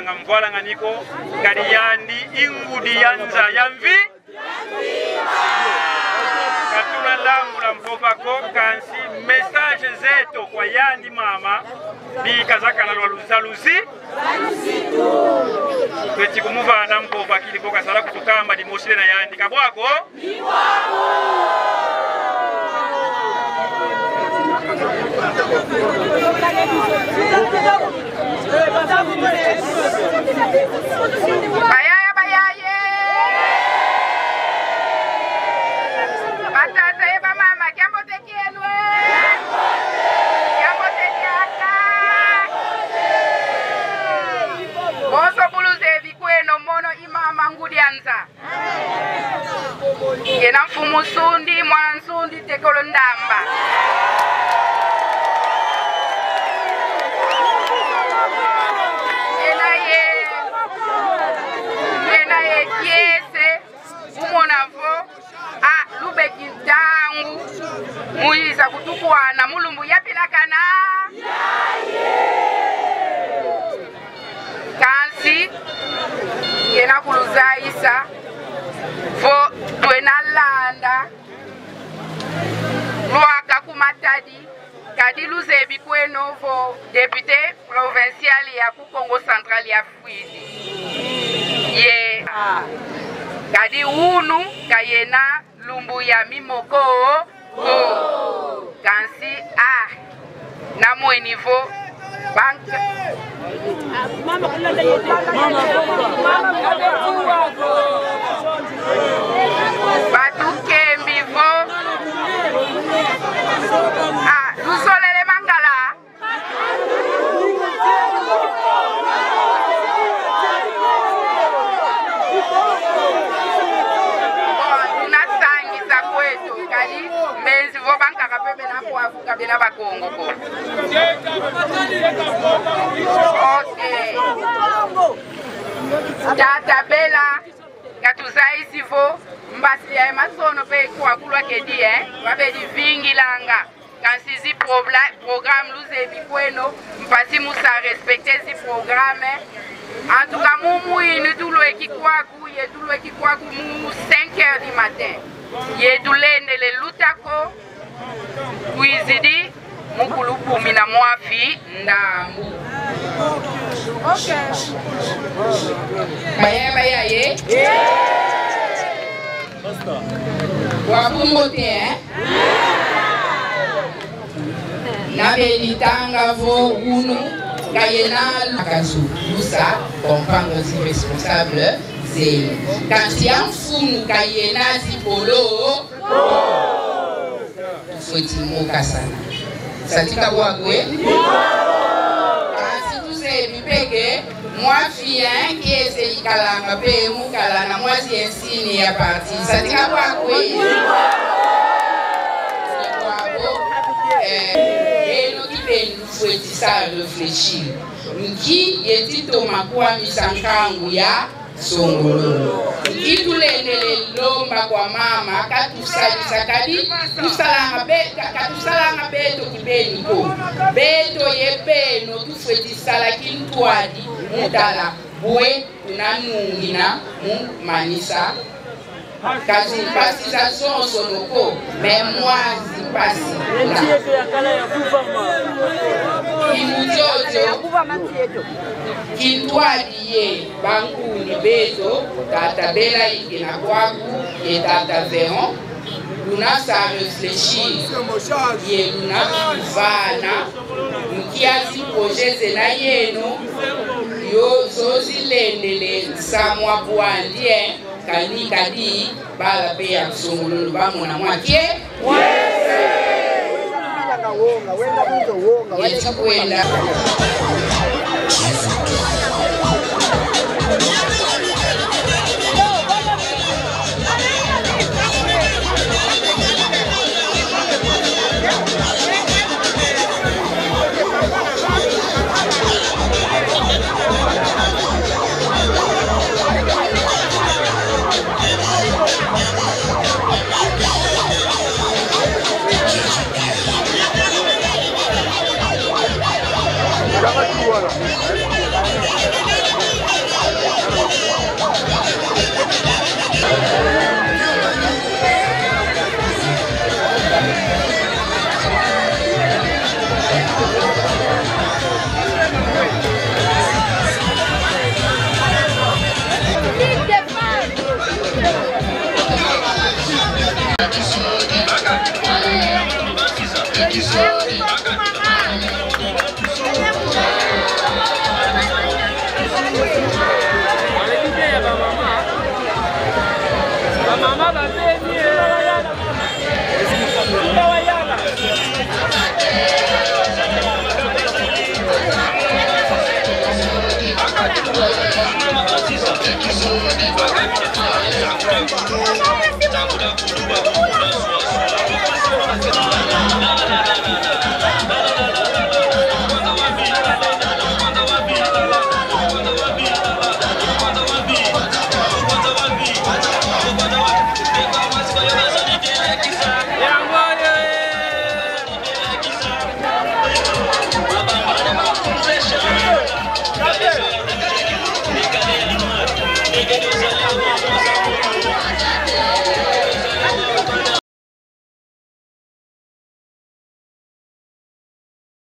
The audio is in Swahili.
nga mvala nga niko kali yandi ingudi yanza yamvi katuna langu la mpopako kansi message zeto kwa yandi mama bikazaka na luzaluzi tweti kumuvana mpopa kiliko kasala kutukamba dimoshile na yandi kabwako Bayaye bayaye batata eba mama kiambo tekienwe kiambo tekiaka boso buluze bikweno mono imama ngudianza yena mfumu sundi mwana nsundi tekolo ndamba muiza kutukwana mulumbu yapilakana kansi yena kuluzaisa fo twena landa lwaka kumatadi kadi luze bikweno fo député provincial ya ku Congo Central ya Fwidi ye kadi unu kayena lumbu ya mimoko kansi na mo niveau banque batuke mbivo lusolele mangala tunasangisa kwetu kali menzi vo bankaka pepe na kuafuka bena bakongo ko okay tata bela katuzaisi vo mbasi ya masono pe kuakulwa kedi wabedi vingi langa kansizi programme luze bikweno mpasi musa respecter si programme en tout cas mumu inu tulwe kikwaku ye tulwe kikwaku mu 5h du matin ye tulende le lutako kuizidi mukulupu mina mwafi ndambu okay bayaye wakumbote na belitanga vo unu kayena akazu musa comprendre aussi responsable c'est quand il y a un fou kayena zipolo faut kasana satika bwagwe si tu sais bipeke moi fien qui essaye kalanga pe mukala na moi si insigne ya parti satika bwagwe faut ça réfléchir nki yetito makwa misankangu ya songolo itulendele lomba kwa mama katusalisa kadi katusalanga beto kibeni ko beto yepeno tufetisala kintwadi mudala bwe tunanungina mu manisa kasi pasi za sonso loko memoise pasi imujojo kintwadi ye banguni beto tata bela ikina kwaku ye tata veron luna sa réfléchir ye luna vana mkiazi projeze na yeno yo zozi lendele samwa buandie kani kadi bala pe ya songolo bamona mwakie kwenda Jangan keluar.